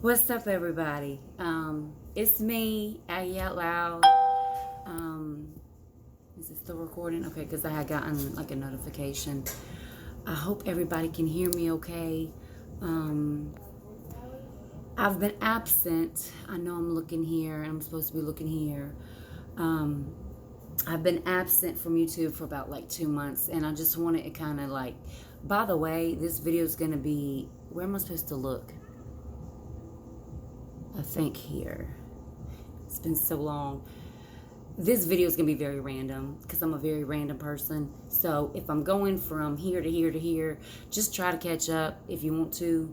What's up, everybody? It's me, Aggie Out Loud. Is it still recording? Okay, because I had gotten like a notification. I hope everybody can hear me okay. Um, I've been absent. I know I'm looking here, and I'm supposed to be looking here. Um, I've been absent from YouTube for about like 2 months, and I just wanted to kind of like, by the way, this video is going to be, where am I supposed to look? I think here. It's been so long. This video is going to be very random because I'm a very random person. So if I'm going from here to here to here, just try to catch up if you want to,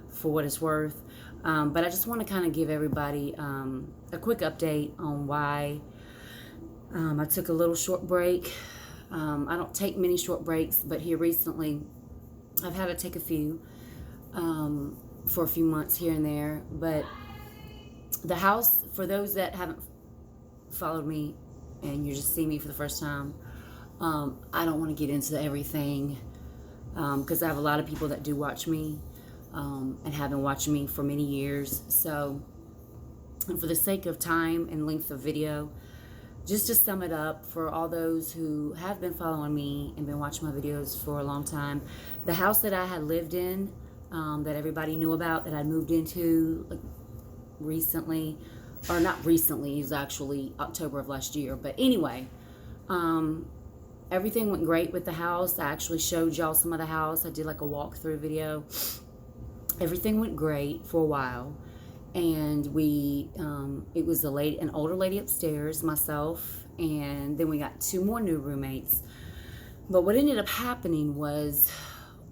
for what it's worth. But I just want to kind of give everybody a quick update on why I took a little short break. I don't take many short breaks, but here recently I've had to take a few for a few months here and there. But the house, for those that haven't followed me and you just see me for the first time, I don't want to get into everything because I have a lot of people that do watch me and have been watching me for many years. So for the sake of time and length of video, just to sum it up, for all those who have been following me and been watching my videos for a long time, the house that I had lived in, that everybody knew about, that I moved into like recently, or not recently, it was actually October of last year. But anyway, everything went great with the house. I actually showed y'all some of the house. I did like a walkthrough video. Everything went great for a while. And it was an older lady upstairs, myself, and then we got two more new roommates. But what ended up happening was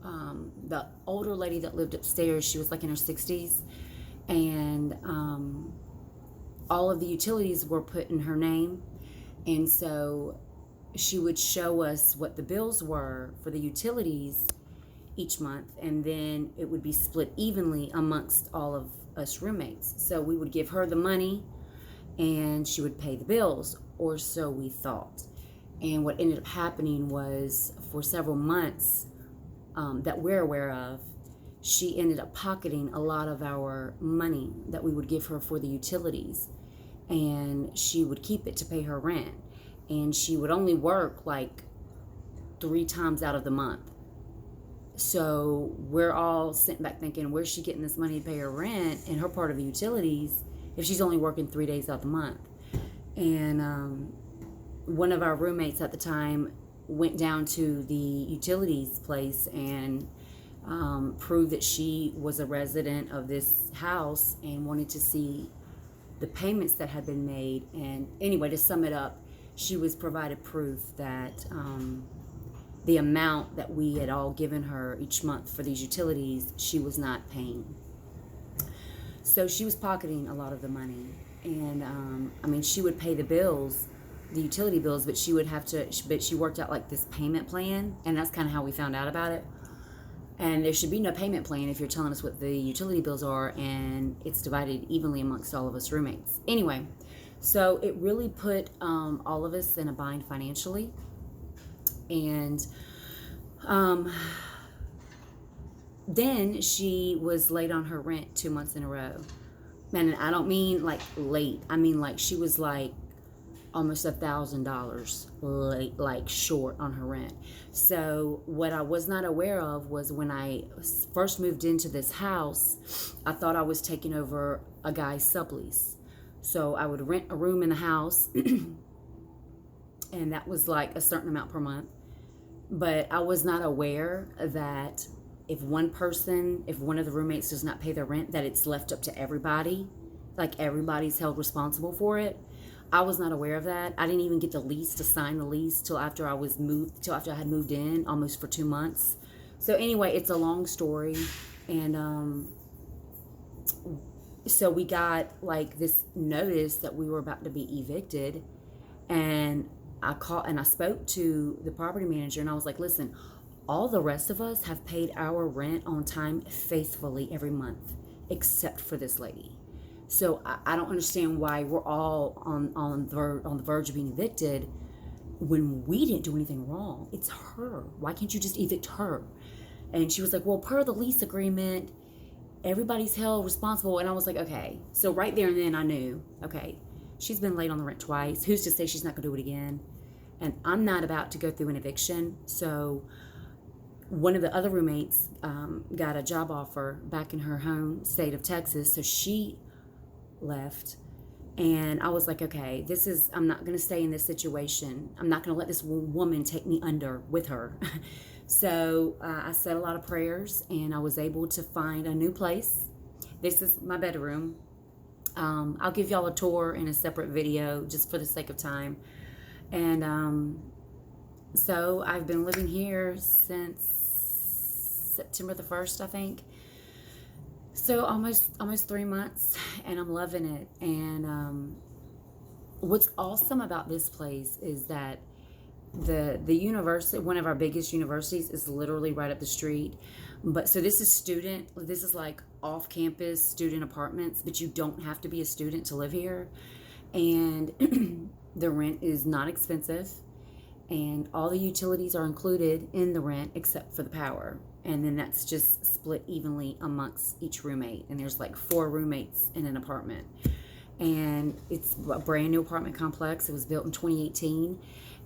the older lady that lived upstairs, she was like in her 60s, and all of the utilities were put in her name. And so she would show us what the bills were for the utilities each month, and then it would be split evenly amongst all of us roommates. So we would give her the money and she would pay the bills, or so we thought. And what ended up happening was, for several months that we're aware of, she ended up pocketing a lot of our money that we would give her for the utilities, and she would keep it to pay her rent. And she would only work like 3 times out of the month. So we're all sitting back thinking, where's she getting this money to pay her rent and her part of the utilities if she's only working 3 days out the month? And one of our roommates at the time went down to the utilities place and proved that she was a resident of this house and wanted to see the payments that had been made. And anyway, to sum it up, she was provided proof that the amount that we had all given her each month for these utilities, she was not paying. So she was pocketing a lot of the money. And I mean, she would pay the bills, the utility bills, but she would have to, but she worked out like this payment plan, and that's kind of how we found out about it. And there should be no payment plan if you're telling us what the utility bills are, and it's divided evenly amongst all of us roommates. Anyway, so it really put all of us in a bind financially. And then she was late on her rent 2 months in a row. Man, I don't mean like late. I mean like she was like almost $1,000 late, like short on her rent. So what I was not aware of was, when I first moved into this house, I thought I was taking over a guy's sublease. So I would rent a room in the house and that was like a certain amount per month. But I was not aware that if one of the roommates does not pay their rent, that it's left up to everybody. Like everybody's held responsible for it. I was not aware of that. I didn't even get the lease, to sign the lease, till after I had moved in, almost for 2 months. So anyway, it's a long story. And so we got like this notice that we were about to be evicted. And I spoke to the property manager, and I was like, listen, all the rest of us have paid our rent on time faithfully every month, except for this lady. So I don't understand why we're all on the verge of being evicted when we didn't do anything wrong. It's her. Why can't you just evict her? And she was like, well, per the lease agreement, everybody's held responsible. And I was like, okay. So right there and then I knew, okay, she's been late on the rent twice. Who's to say she's not going to do it again? And I'm not about to go through an eviction. So one of the other roommates got a job offer back in her home state of Texas. So she left. And I was like, okay, I'm not going to stay in this situation. I'm not going to let this woman take me under with her. So I said a lot of prayers and I was able to find a new place. This is my bedroom. I'll give y'all a tour in a separate video just for the sake of time. And so I've been living here since September the 1st, I think. So almost 3 months, and I'm loving it. And what's awesome about this place is that the university, one of our biggest universities, is literally right up the street. But so this is like off-campus student apartments, but you don't have to be a student to live here. And the rent is not expensive, and all the utilities are included in the rent except for the power. And then that's just split evenly amongst each roommate. And there's like 4 roommates in an apartment. And it's a brand new apartment complex. It was built in 2018.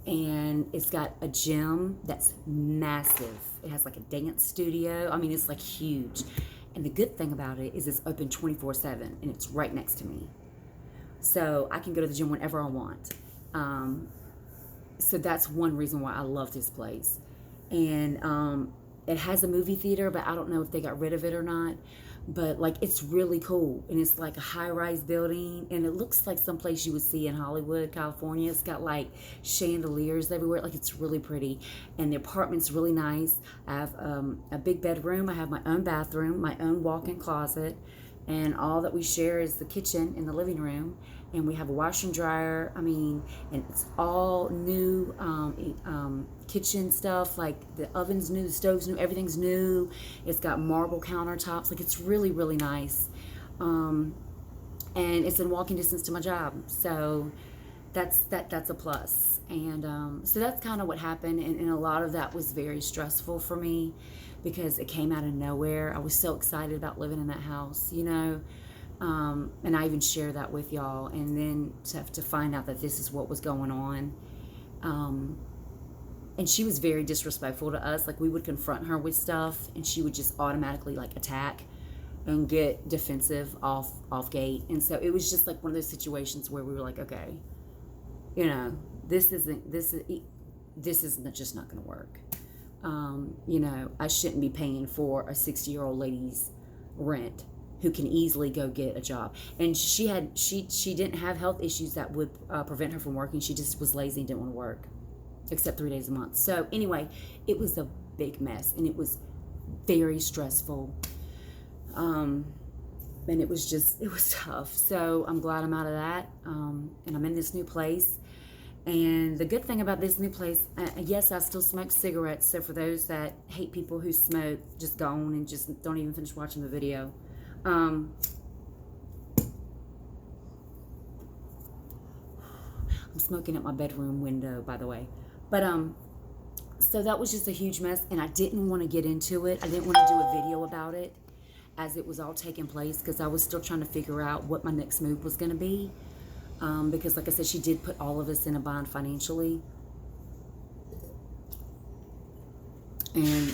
And it's got a gym that's massive. It has like a dance studio. I mean, it's like huge. And the good thing about it is it's open 24/7 and it's right next to me. So I can go to the gym whenever I want. So that's one reason why I love this place. And it has a movie theater, but I don't know if they got rid of it or not. But like, it's really cool. And it's like a high-rise building, and it looks like someplace you would see in Hollywood, California. It's got like chandeliers everywhere. Like, it's really pretty. And the apartment's really nice. I have a big bedroom. I have my own bathroom, my own walk-in closet. And all that we share is the kitchen and the living room. And we have a washer and dryer. I mean, and it's all new kitchen stuff. Like, the oven's new, the stove's new, everything's new. It's got marble countertops. Like, it's really, really nice. And it's in walking distance to my job. So that's a plus. And so that's kind of what happened. And a lot of that was very stressful for me because it came out of nowhere. I was so excited about living in that house, you know. And I even share that with y'all, and then to find out that this is what was going on. And she was very disrespectful to us. Like, we would confront her with stuff, and she would just automatically like attack and get defensive off gate. And so it was just like one of those situations where we were like, okay, you know, this is just not going to work. You know, I shouldn't be paying for a 60-year-old lady's rent who can easily go get a job. And she didn't have health issues that would prevent her from working. She just was lazy and didn't want to work, except 3 days a month. So anyway, it was a big mess, and it was very stressful. And it was tough. So I'm glad I'm out of that. And I'm in this new place. And the good thing about this new place, yes, I still smoke cigarettes. So for those that hate people who smoke, just go on and just don't even finish watching the video. I'm smoking at my bedroom window, by the way. But so that was just a huge mess, and I didn't want to get into it. I didn't want to do a video about it as it was all taking place, because I was still trying to figure out what my next move was going to be. Because like I said, she did put all of us in a bind financially. And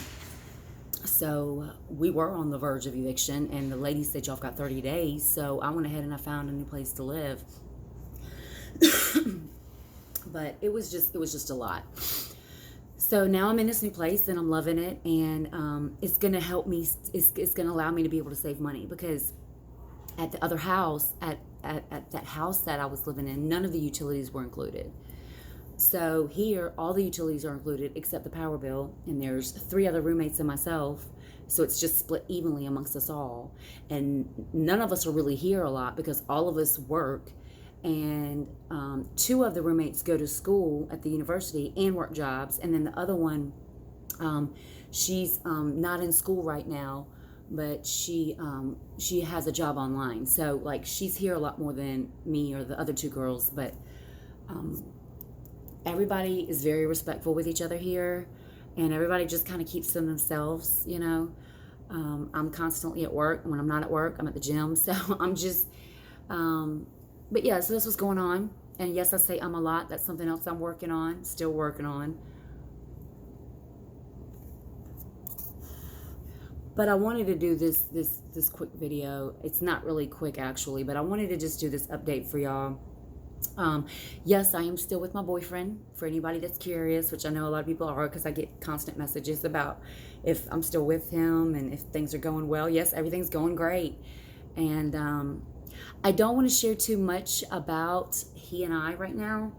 so we were on the verge of eviction, and the lady said, y'all got 30 days. So I went ahead and I found a new place to live. But it was just a lot. So now I'm in this new place and I'm loving it. And it's going to help me. It's going to allow me to be able to save money, because at the other house, at that house that I was living in, none of the utilities were included. So here, all the utilities are included except the power bill, and there's 3 other roommates and myself, so it's just split evenly amongst us all. And none of us are really here a lot because all of us work, and 2 of the roommates go to school at the university and work jobs, and then the other one, she's not in school right now, but she has a job online. So like, she's here a lot more than me or the other 2 girls, but everybody is very respectful with each other here, and everybody just kind of keeps to themselves, you know. I'm constantly at work. When I'm not at work, I'm at the gym. So I'm just, but yeah, so that's what's going on. And yes, I say I'm a lot. That's something else I'm working on, still working on. But I wanted to do this quick video. It's not really quick actually, but I wanted to just do this update for y'all. Yes, I am still with my boyfriend, for anybody that's curious, which I know a lot of people are, because I get constant messages about if I'm still with him and if things are going well. Yes, everything's going great. And I don't want to share too much about he and I right now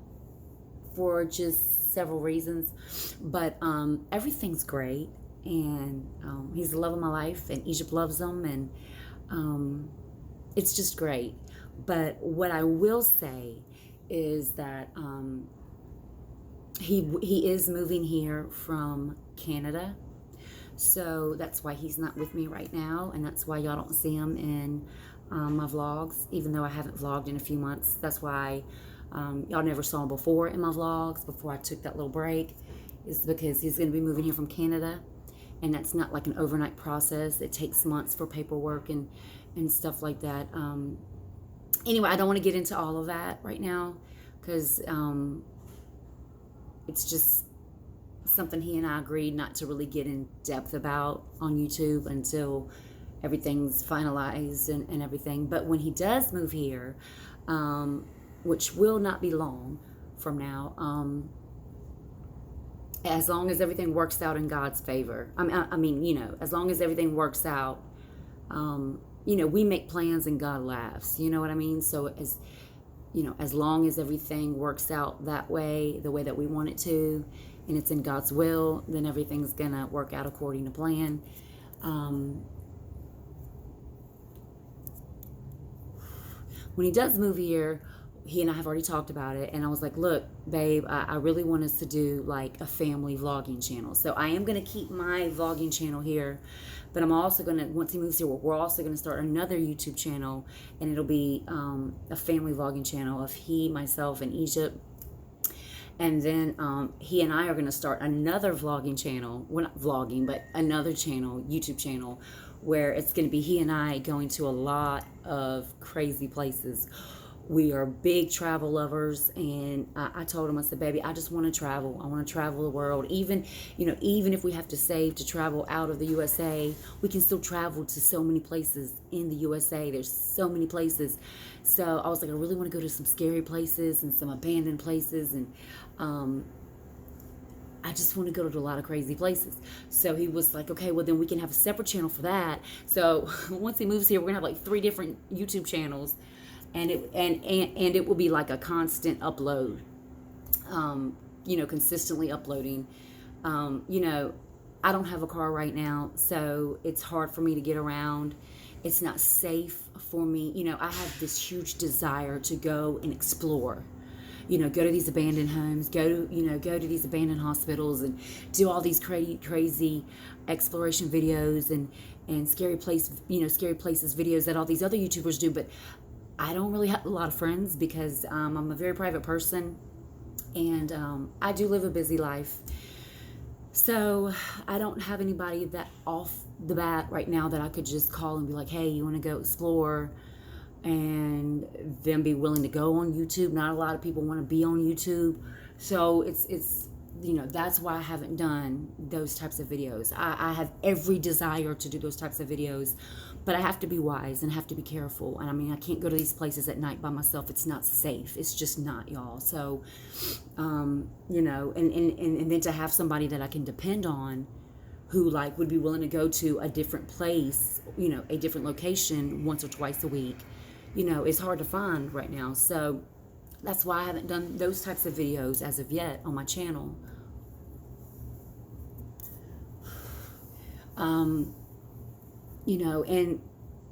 for just several reasons, but everything's great. And he's the love of my life, and Egypt loves him, and it's just great. But what I will say is that he is moving here from Canada, so that's why he's not with me right now, and that's why y'all don't see him in my vlogs, even though I haven't vlogged in a few months. That's why y'all never saw him before in my vlogs, before I took that little break, is because he's going to be moving here from Canada. And that's not like an overnight process. It takes months for paperwork and stuff like that. Anyway, I don't want to get into all of that right now, because it's just something he and I agreed not to really get in depth about on YouTube until everything's finalized and everything. But when he does move here, which will not be long from now, as long as everything works out in God's favor. I mean, you know, as long as everything works out, you know, we make plans and God laughs. You know what I mean? So as you know, as long as everything works out that way, the way that we want it to, and it's in God's will, then everything's gonna work out according to plan. When he does move here, he and I have already talked about it, and I was like, look, babe, I really want us to do like a family vlogging channel. So I am going to keep my vlogging channel here, but I'm also going to, once he moves here, we're also going to start another YouTube channel, and it'll be a family vlogging channel of he, myself, and Egypt. And then he and I are going to start another vlogging channel. Well, not vlogging, but another channel, YouTube channel, where it's going to be he and I going to a lot of crazy places. We are big travel lovers, and I told him, I said, baby, I just want to travel. I want to travel the world. Even, you know, even if we have to save to travel out of the USA, we can still travel to so many places in the USA. There's so many places. So I was like, I really want to go to some scary places and some abandoned places, and I just want to go to a lot of crazy places. So he was like, okay, well then we can have a separate channel for that. So once he moves here, we're gonna have like 3 different YouTube channels. And it will be like a constant upload, you know, consistently uploading. You know, I don't have a car right now, so it's hard for me to get around. It's not safe for me. You know, I have this huge desire to go and explore. You know, go to these abandoned homes, go to these abandoned hospitals, and do all these crazy exploration videos and scary places videos that all these other YouTubers do. But I don't really have a lot of friends because I'm a very private person, and I do live a busy life. So I don't have anybody that off the bat right now that I could just call and be like, hey, you want to go explore, and them be willing to go on YouTube. Not a lot of people want to be on YouTube. So it's you know, that's why I haven't done those types of videos. I have every desire to do those types of videos, but I have to be wise and have to be careful. And I mean, I can't go to these places at night by myself. It's not safe. It's just not, y'all. So, you know, and then to have somebody that I can depend on who like would be willing to go to a different place, you know, a different location once or twice a week, you know, it's hard to find right now. So that's why I haven't done those types of videos as of yet on my channel. You know, and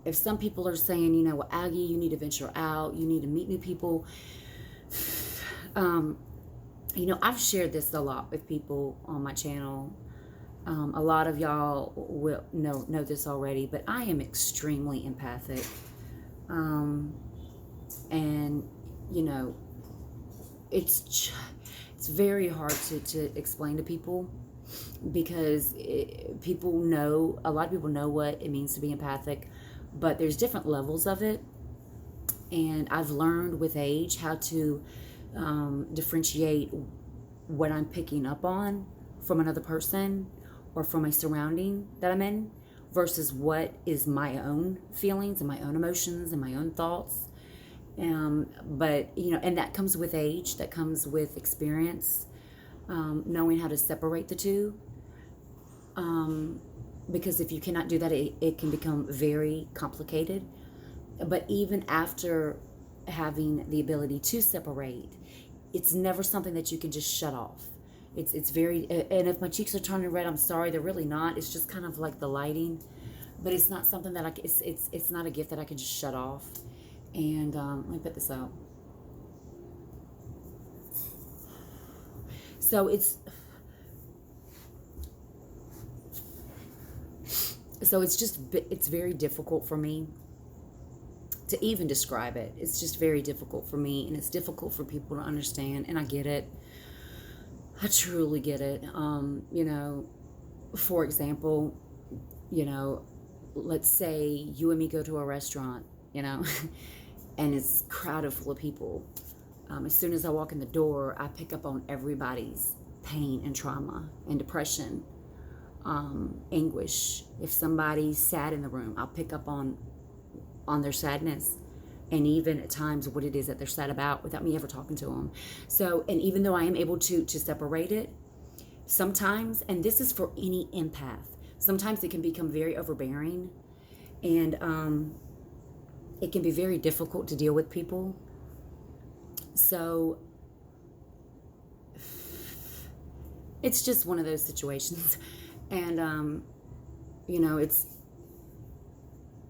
if some people are saying, you know, well, Aggie, you need to venture out, you need to meet new people. You know, I've shared this a lot with people on my channel. A lot of y'all will know this already, but I am extremely empathic. And, you know, it's very hard to explain to people. because a lot of people know what it means to be empathic, but there's different levels of it. And I've learned with age how to differentiate what I'm picking up on from another person or from a surrounding that I'm in versus what is my own feelings and my own emotions and my own thoughts. But, and that comes with age, that comes with experience, knowing how to separate the two. Because if you cannot do that, it can become very complicated. But even after having the ability to separate, it's never something that you can just shut off. It's very, and if my cheeks are turning red, I'm sorry, they're really not. It's just kind of like the lighting, but it's not something that it's not a gift that I can just shut off. And let me put this out. So it's very difficult for me to even describe it. It's just very difficult for me, and it's difficult for people to understand, and I get it. I truly get it. For example, let's say you and me go to a restaurant, and it's crowded full of people. As soon as I walk in the door, I pick up on everybody's pain and trauma and depression, anguish. If somebody's sad in the room, I'll pick up on their sadness, and even at times what it is that they're sad about without me ever talking to them. So, and even though I am able to separate it, sometimes, and this is for any empath, sometimes it can become very overbearing, and it can be very difficult to deal with people. So it's just one of those situations. And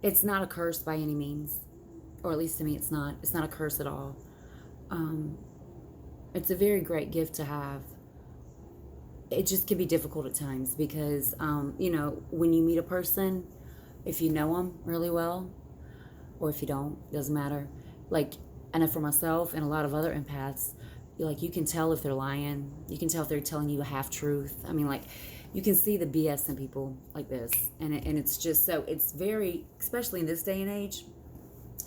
it's not a curse by any means, or at least to me it's not a curse at all. It's a very great gift to have. It just can be difficult at times because when you meet a person, if you know them really well or if you don't, doesn't matter. Like, I know for myself and a lot of other empaths, you can tell if they're lying. You can tell if they're telling you a half truth. I mean, you can see the BS in people like this. And it's just so, it's very, especially in this day and age,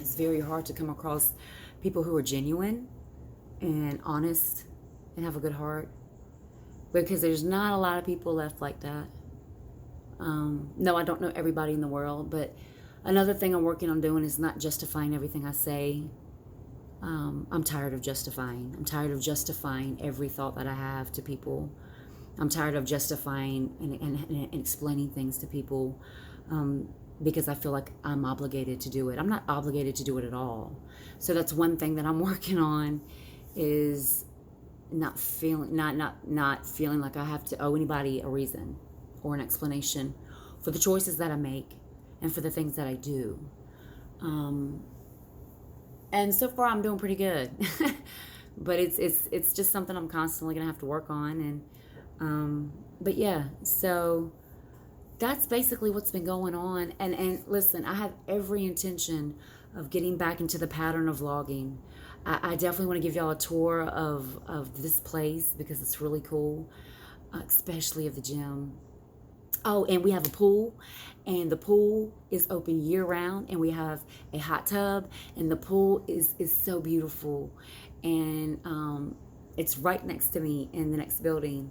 it's very hard to come across people who are genuine and honest and have a good heart, because there's not a lot of people left like that. No, I don't know everybody in the world, but another thing I'm working on doing is not justifying everything I say. I'm tired of justifying. I'm tired of justifying every thought that I have to people. I'm tired of justifying and explaining things to people because I feel like I'm obligated to do it. I'm not obligated to do it at all. So that's one thing that I'm working on, is not feeling like I have to owe anybody a reason or an explanation for the choices that I make and for the things that I do. And so far I'm doing pretty good. But it's just something I'm constantly gonna have to work on. And but yeah, so that's basically what's been going on. And listen, I have every intention of getting back into the pattern of vlogging. I definitely want to give y'all a tour of this place because it's really cool, especially of the gym. Oh, and we have a pool, and the pool is open year round, and we have a hot tub, and the pool is so beautiful. And it's right next to me in the next building.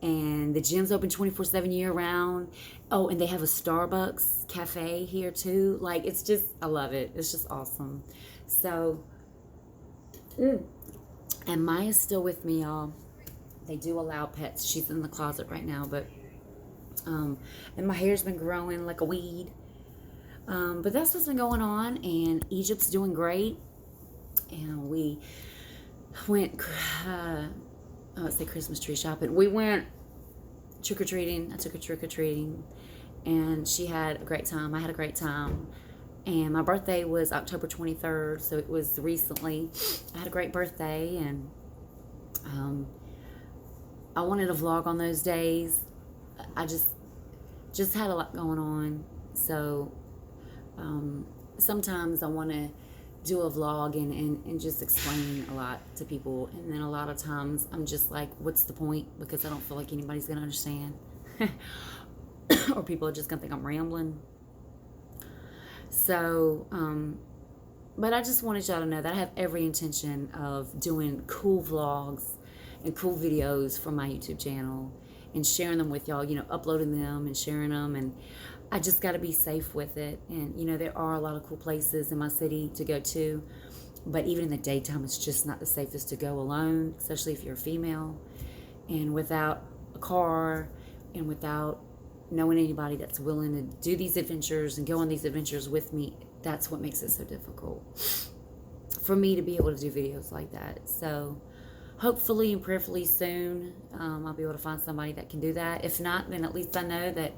And the gym's open 24/7 year round. Oh, and they have a Starbucks cafe here too. It's just, I love it. It's just awesome. So, and Maya's still with me, y'all. They do allow pets. She's in the closet right now, but, and my hair's been growing like a weed. But that's what's been going on, and Egypt's doing great. And we went, let's say Christmas tree shopping. We went trick-or-treating. I took her trick-or-treating, and she had a great time. I had a great time. And my birthday was October 23rd, so it was recently. I had a great birthday, and I wanted to vlog on those days. I just had a lot going on. So sometimes I want to do a vlog and just explain a lot to people. And then a lot of times I'm just like, what's the point? Because I don't feel like anybody's going to understand. Or people are just going to think I'm rambling. So, but I just wanted y'all to know that I have every intention of doing cool vlogs and cool videos for my YouTube channel and sharing them with y'all, uploading them and sharing them. And I just got to be safe with it. And, there are a lot of cool places in my city to go to. But even in the daytime, it's just not the safest to go alone, especially if you're a female. And without a car and without knowing anybody that's willing to do these adventures and go on these adventures with me, that's what makes it so difficult for me to be able to do videos like that. So hopefully and prayerfully soon, I'll be able to find somebody that can do that. If not, then at least I know that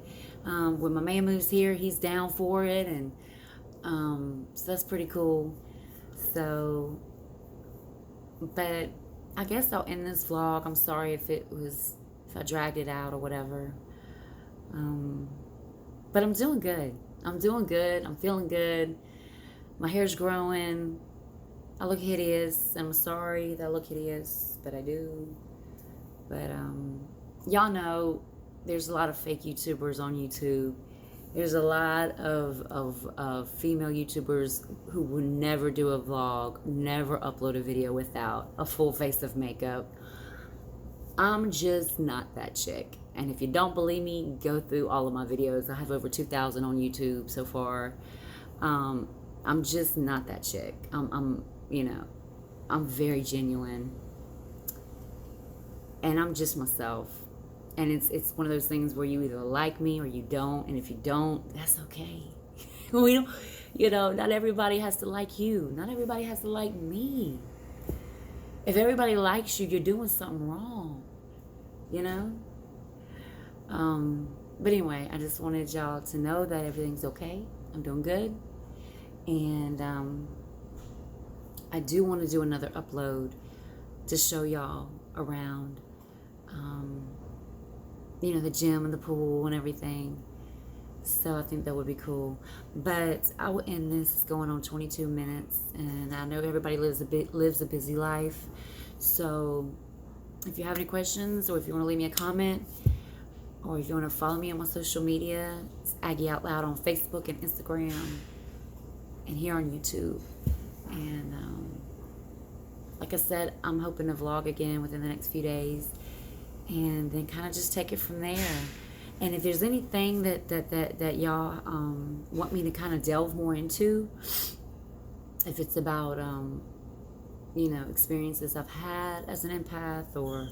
when my man moves here, he's down for it. And so that's pretty cool. So, but I guess I'll end this vlog. I'm sorry if I dragged it out or whatever. But I'm doing good. I'm feeling good. My hair's growing. I look hideous. I'm sorry that I look hideous, but I do. But y'all know there's a lot of fake YouTubers on YouTube. There's a lot of female YouTubers who would never do a vlog, never upload a video without a full face of makeup. I'm just not that chick. And if you don't believe me, go through all of my videos. I have over 2,000 on YouTube so far. I'm just not that chick. I'm very genuine. And I'm just myself. And it's one of those things where you either like me or you don't. And if you don't, that's okay. We don't, not everybody has to like you. Not everybody has to like me. If everybody likes you, you're doing something wrong. But anyway, I just wanted y'all to know that everything's okay. I'm doing good. And I do want to do another upload to show y'all around, the gym and the pool and everything. So I think that would be cool. But I will end this. It's going on 22 minutes. And I know everybody lives a busy life. So if you have any questions or if you want to leave me a comment or if you want to follow me on my social media, it's Aggie Out Loud on Facebook and Instagram and here on YouTube. And like I said, I'm hoping to vlog again within the next few days and then kind of just take it from there. And if there's anything that y'all want me to kind of delve more into, if it's about experiences I've had as an empath or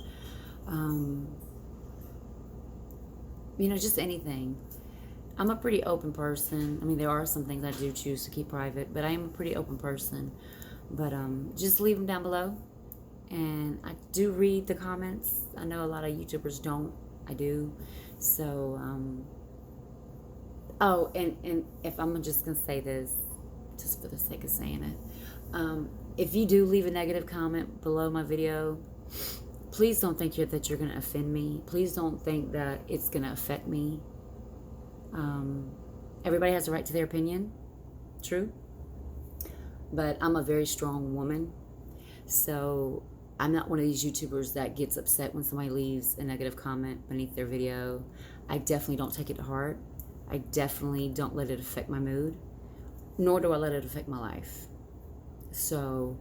just anything. I'm a pretty open person. I mean, there are some things I do choose to keep private, but I am a pretty open person. But just leave them down below. And I do read the comments. I know a lot of YouTubers don't. I do. So, and if I'm just going to say this, just for the sake of saying it, if you do leave a negative comment below my video, please don't think that you're going to offend me. Please don't think that it's going to affect me. Everybody has a right to their opinion. True. But I'm a very strong woman. So I'm not one of these YouTubers that gets upset when somebody leaves a negative comment beneath their video. I definitely don't take it to heart. I definitely don't let it affect my mood. Nor do I let it affect my life. So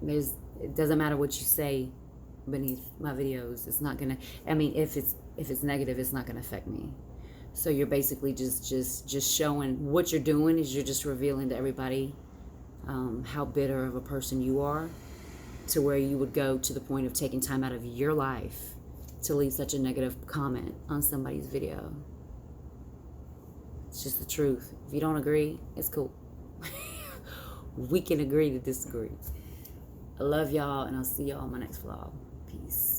it doesn't matter what you say beneath my videos. It's not gonna. I mean, if it's negative, it's not gonna affect me. So you're basically just showing what you're doing is you're just revealing to everybody how bitter of a person you are, to where you would go to the point of taking time out of your life to leave such a negative comment on somebody's video. It's just the truth. If you don't agree, it's cool. We can agree to disagree. I love y'all, and I'll see y'all on my next vlog. Peace.